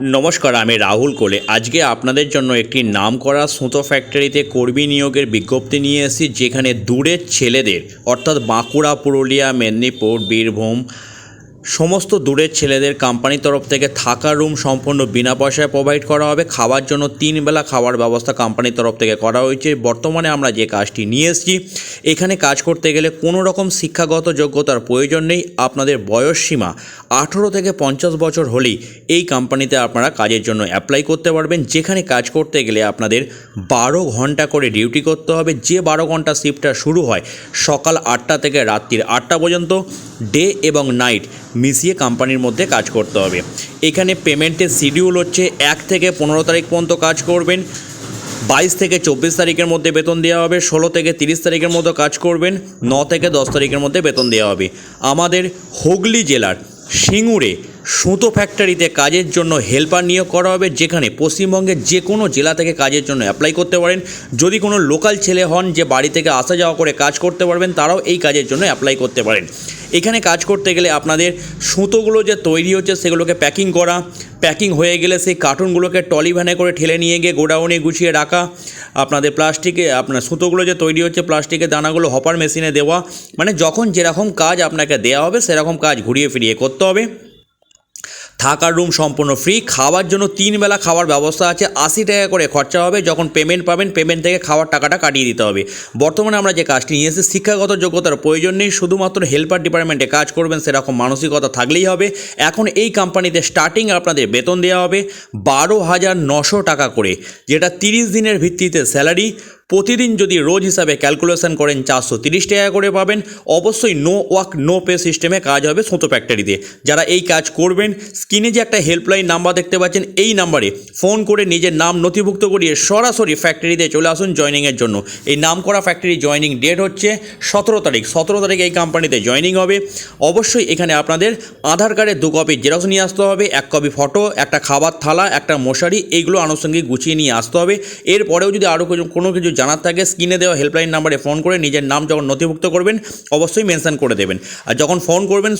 নমস্কার, আমি রাহুল কোলে। আজকে আপনাদের জন্য একটি নামকরা সুতো ফ্যাক্টরিতে কর্মী নিয়োগের বিজ্ঞপ্তি নিয়ে এসেছি, যেখানে দূরের ছেলেদের অর্থাৎ বাঁকুড়া, পুরুলিয়া, মেদিনীপুর, বীরভূম সমস্ত দূরের ছেলেদের কোম্পানির তরফ থেকে থাকা রুম সম্পূর্ণ বিনা পয়সায় প্রোভাইড করা হবে। খাওয়ার জন্য 3 বেলা খাওয়ার ব্যবস্থা কোম্পানির তরফ থেকে করা হয়েছে। বর্তমানে আমরা যে কাজটি নিয়ে এসেছি, এখানে কাজ করতে গেলে কোনো রকম শিক্ষাগত যোগ্যতার প্রয়োজন নেই। আপনাদের বয়স সীমা 18 থেকে 50 বছর হলেই এই কোম্পানিতে আপনারা কাজের জন্য অ্যাপ্লাই করতে পারবেন। যেখানে কাজ করতে গেলে আপনাদের 12 ঘন্টা করে ডিউটি করতে হবে। যে 12 ঘন্টা শিফটটা শুরু হয় সকাল 8টা থেকে রাত্রির 8টা পর্যন্ত, ডে এবং নাইট মিশিয়ে কোম্পানির মধ্যে কাজ করতে হবে। এখানে পেমেন্টের শিডিউল হচ্ছে 1 থেকে 15 তারিখ পর্যন্ত কাজ করবেন, 22 থেকে 24 তারিখের মধ্যে বেতন দেওয়া হবে, 16 থেকে 30 তারিখের মধ্যে কাজ করবেন, 9 থেকে 10 তারিখের মধ্যে বেতন দেওয়া হবে। আমাদের হুগলি জেলার সিঙ্গুরে সুতো ফ্যাক্টরিতে কাজের জন্য হেল্পার নিয়োগ করা হবে, যেখানে পশ্চিমবঙ্গের যে কোনো জেলা থেকে কাজের জন্য অ্যাপ্লাই করতে পারেন। যদি কোনো লোকাল ছেলে হন যে বাড়ি থেকে আসা যাওয়া করে কাজ করতে পারবেন, তারাও এই কাজের জন্য অ্যাপ্লাই করতে পারেন। এখানে কাজ করতে গেলে আপনাদের সুতোগুলো যে তৈরি হচ্ছে সেগুলোকে প্যাকিং হয়ে গেলে সেই কার্টুনগুলোকে ট্রলি ভ্যানে করে ঠেলে নিয়ে গিয়ে গোডাউনে গুছিয়ে রাখা। আপনাদের আপনার সুতোগুলো যে তৈরি হচ্ছে প্লাস্টিকের দানাগুলো হপার মেশিনে দেওয়া, মানে যখন যেরকম কাজ আপনাকে দেওয়া হবে সেরকম কাজ ঘুরিয়ে ফিরিয়ে করতে হবে। থাকার রুম সম্পূর্ণ ফ্রি। খাওয়ার জন্য 3 বেলা খাওয়ার ব্যবস্থা আছে। 80 টাকা করে খরচা হবে। যখন পেমেন্ট পাবেন, পেমেন্ট থেকে খাওয়ার টাকাটা কাটিয়ে দিতে হবে। বর্তমানে আমরা যে কাজটি নিয়ে এসেছি, শিক্ষাগত যোগ্যতার প্রয়োজন নেই, শুধুমাত্র হেল্পার ডিপার্টমেন্টে কাজ করবেন সেরকম মানসিকতা থাকলেই হবে। এখন এই কোম্পানিতে স্টার্টিং আপনাদের বেতন দেওয়া হবে 12,900 টাকা করে, যেটা 30 দিনের ভিত্তিতে স্যালারি। প্রতিদিন যদি রোজ হিসাবে ক্যালকুলেশন করেন 430 টাকা করে পাবেন। অবশ্যই নো ওয়ার্ক নো পে সিস্টেমে কাজ হবে সুতো ফ্যাক্টরিতে। যারা এই কাজ করবেন, স্ক্রিনে যে একটা হেল্পলাইন নাম্বার দেখতে পাচ্ছেন, এই নাম্বারে ফোন করে নিজের নাম নথিভুক্ত করিয়ে সরাসরি ফ্যাক্টরিতে চলে আসুন জয়েনিংয়ের জন্য। এই নামকরা ফ্যাক্টরি জয়েনিং ডেট হচ্ছে 17 তারিখ। 17 তারিখ এই কোম্পানিতে জয়েনিং হবে। অবশ্যই এখানে আপনাদের আধার কার্ডের 2 কপি জেরক্স নিয়ে আসতে হবে, 1 কপি ফটো, একটা খাবার থালা, একটা মশারি, এইগুলো আনুষঙ্গিক গুছিয়ে নিয়ে আসতে হবে। এরপরেও যদি আরও কোনো কিছু জানার থাকে, স্ক্রিনে দেওয়া হেল্পলাইন নাম্বারে ফোন করে নিজের নাম যখন নথিভুক্ত করবেন অবশ্যই মেনশন করে দেবেন। আর যখন ফোন করবেন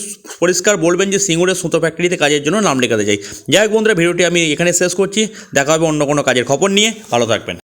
পরিষ্কার বলবেন যে সিঙ্গুরের সুতো ফ্যাক্টরিতে কাজের জন্য নাম লেখাতে চাই। যাই হোক বন্ধুরা, ভিডিওটি আমি এখানে শেষ করছি। দেখা হবে অন্য কোনো কাজের খবর নিয়ে। ভালো থাকবেন।